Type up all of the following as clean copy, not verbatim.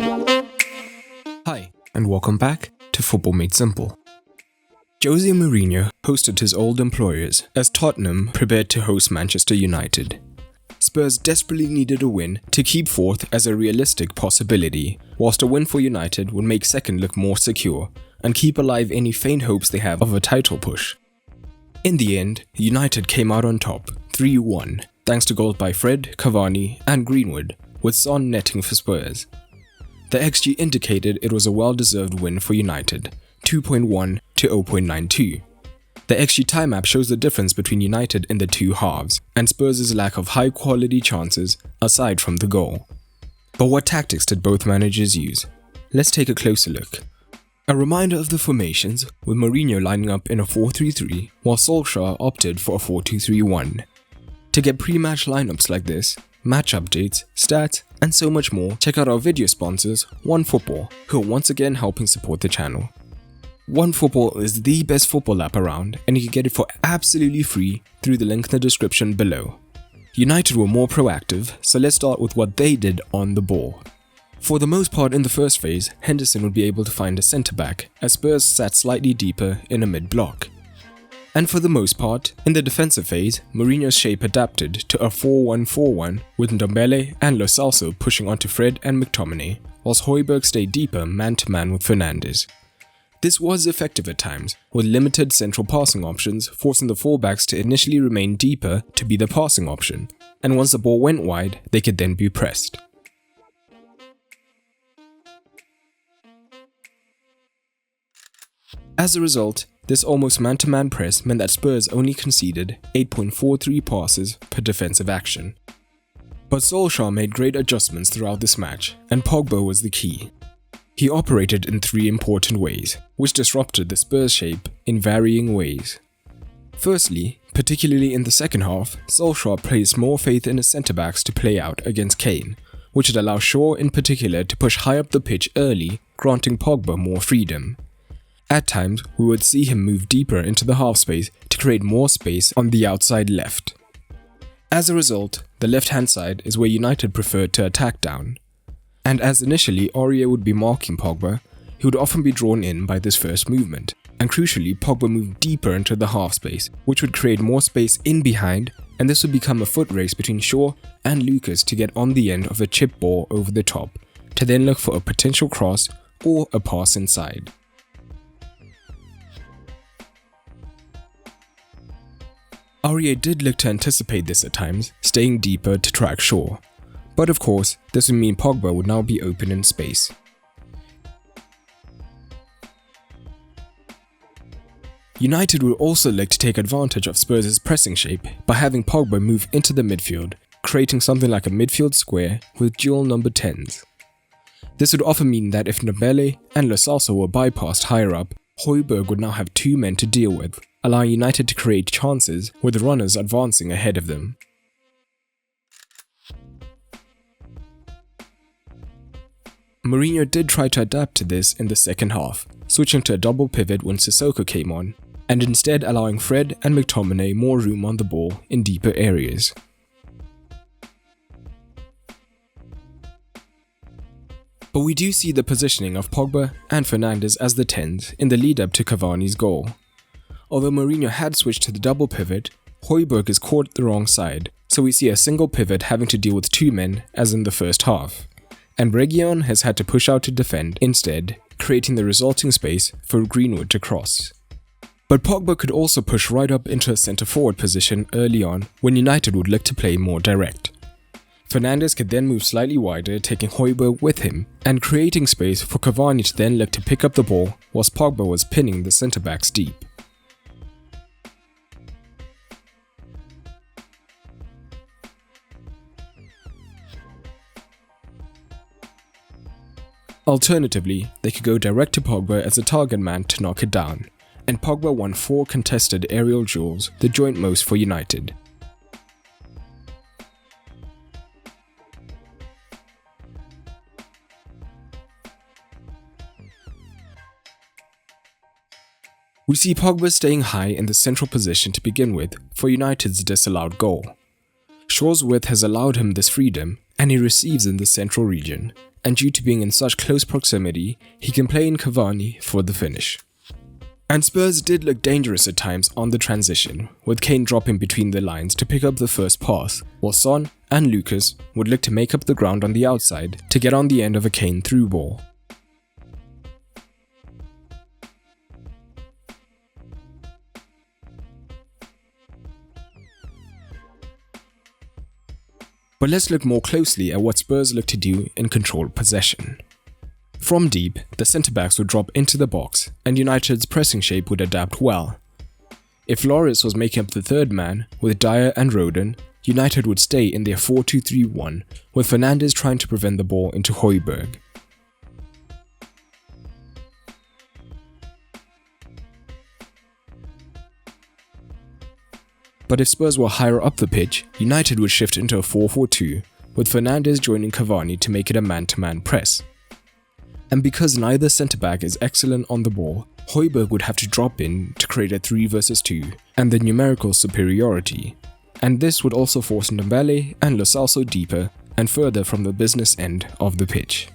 Hi, and welcome back to Football Made Simple. Jose Mourinho hosted his old employers as Tottenham prepared to host Manchester United. Spurs desperately needed a win to keep fourth as a realistic possibility, whilst a win for United would make second look more secure and keep alive any faint hopes they have of a title push. In the end, United came out on top, 3-1, thanks to goals by Fred, Cavani and Greenwood, with Son netting for Spurs. The XG indicated it was a well-deserved win for United, 2.1 to 0.92. The XG time map shows the difference between United in the two halves and Spurs' lack of high-quality chances aside from the goal. But what tactics did both managers use? Let's take a closer look. A reminder of the formations, with Mourinho lining up in a 4-3-3 while Solskjaer opted for a 4-2-3-1. To get pre-match lineups like this, match updates, stats, and so much more, check out our video sponsors, OneFootball, who are once again helping support the channel. OneFootball is the best football app around, and you can get it for absolutely free through the link in the description below. United were more proactive, so let's start with what they did on the ball. For the most part in the first phase, Henderson would be able to find a centre-back, as Spurs sat slightly deeper in a mid-block. And for the most part, in the defensive phase, Mourinho's shape adapted to a 4-1-4-1 with Ndombele and Lo Celso pushing onto Fred and McTominay, whilst Højbjerg stayed deeper man-to-man with Fernandes. This was effective at times, with limited central passing options forcing the fullbacks to initially remain deeper to be the passing option, and once the ball went wide, they could then be pressed. As a result, this almost man-to-man press meant that Spurs only conceded 8.43 passes per defensive action. But Solskjaer made great adjustments throughout this match, and Pogba was the key. He operated in three important ways, which disrupted the Spurs shape in varying ways. Firstly, particularly in the second half, Solskjaer placed more faith in his centre-backs to play out against Kane, which would allow Shaw in particular to push high up the pitch early, granting Pogba more freedom. At times, we would see him move deeper into the half space to create more space on the outside left. As a result, the left-hand side is where United preferred to attack down. And as initially Aurier would be marking Pogba, he would often be drawn in by this first movement, and crucially Pogba moved deeper into the half space, which would create more space in behind, and this would become a foot race between Shaw and Lucas to get on the end of a chip ball over the top, to then look for a potential cross or a pass inside. Aurier did look to anticipate this at times, staying deeper to track Shaw. But of course, this would mean Pogba would now be open in space. United would also look to take advantage of Spurs' pressing shape by having Pogba move into the midfield, creating something like a midfield square with dual number 10s. This would often mean that if Ndombele and Lo Celso were bypassed higher up, Højbjerg would now have two men to deal with, allowing United to create chances with the runners advancing ahead of them. Mourinho did try to adapt to this in the second half, switching to a double pivot when Sissoko came on, and instead allowing Fred and McTominay more room on the ball in deeper areas. But we do see the positioning of Pogba and Fernandes as the 10s in the lead-up to Cavani's goal. Although Mourinho had switched to the double pivot, Højbjerg is caught the wrong side, so we see a single pivot having to deal with two men as in the first half. And Reguilón has had to push out to defend instead, creating the resulting space for Greenwood to cross. But Pogba could also push right up into a centre-forward position early on when United would look to play more direct. Fernandes could then move slightly wider, taking Højbjerg with him, and creating space for Cavani to then look to pick up the ball whilst Pogba was pinning the centre-backs deep. Alternatively, they could go direct to Pogba as a target man to knock it down, and Pogba won 4 contested aerial duels, the joint most for United. We see Pogba staying high in the central position to begin with for United's disallowed goal. Shaw's width has allowed him this freedom, and he receives in the central region, and due to being in such close proximity, he can play in Cavani for the finish. And Spurs did look dangerous at times on the transition, with Kane dropping between the lines to pick up the first pass, while Son and Lucas would look to make up the ground on the outside to get on the end of a Kane through ball. But let's look more closely at what Spurs look to do in controlled possession. From deep, the centre-backs would drop into the box, and United's pressing shape would adapt well. If Lloris was making up the third man, with Dyer and Rodon, United would stay in their 4-2-3-1, with Fernandes trying to prevent the ball into Højbjerg. But if Spurs were higher up the pitch, United would shift into a 4-4-2, with Fernandes joining Cavani to make it a man-to-man press. And because neither centre-back is excellent on the ball, Højbjerg would have to drop in to create a 3 versus 2 and the numerical superiority. And this would also force Ndombele and Lo Celso deeper and further from the business end of the pitch.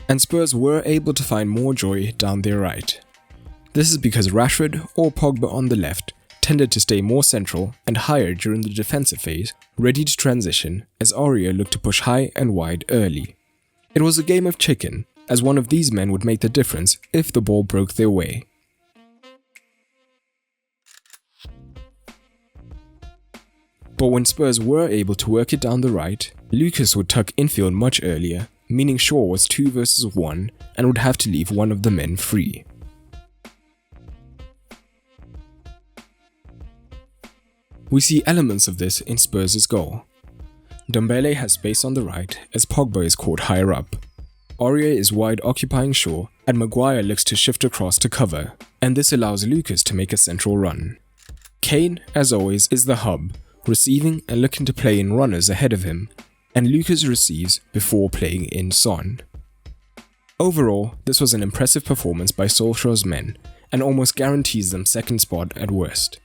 And Spurs were able to find more joy down their right. This is because Rashford or Pogba on the left tended to stay more central and higher during the defensive phase, ready to transition as Aurier looked to push high and wide early. It was a game of chicken, as one of these men would make the difference if the ball broke their way. But when Spurs were able to work it down the right, Lucas would tuck infield much earlier, meaning Shaw was 2 versus 1 and would have to leave one of the men free. We see elements of this in Spurs' goal. Ndombele has space on the right as Pogba is caught higher up. Aurier is wide occupying Shaw and Maguire looks to shift across to cover, and this allows Lucas to make a central run. Kane, as always, is the hub, receiving and looking to play in runners ahead of him, and Lucas receives before playing in Son. Overall, this was an impressive performance by Solskjaer's men, and almost guarantees them second spot at worst.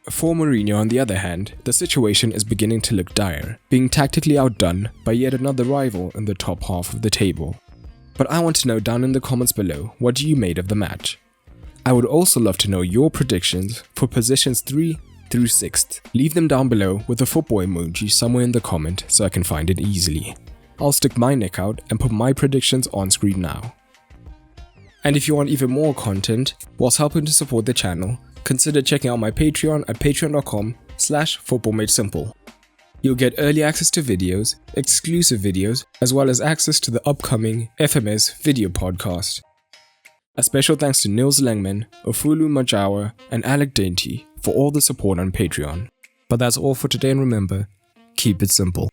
For Mourinho, on the other hand, the situation is beginning to look dire, being tactically outdone by yet another rival in the top half of the table. But I want to know down in the comments below what you made of the match. I would also love to know your predictions for positions 3 through 6th. Leave them down below with a football emoji somewhere in the comment so I can find it easily. I'll stick my neck out and put my predictions on screen now. And if you want even more content whilst helping to support the channel, consider checking out my Patreon at patreon.com/footballmadesimple. You'll get early access to videos, exclusive videos, as well as access to the upcoming FMS video podcast. A special thanks to Nils Lengman, Ofulu Majawa, and Alec Dainty for all the support on Patreon. But that's all for today, and remember, keep it simple.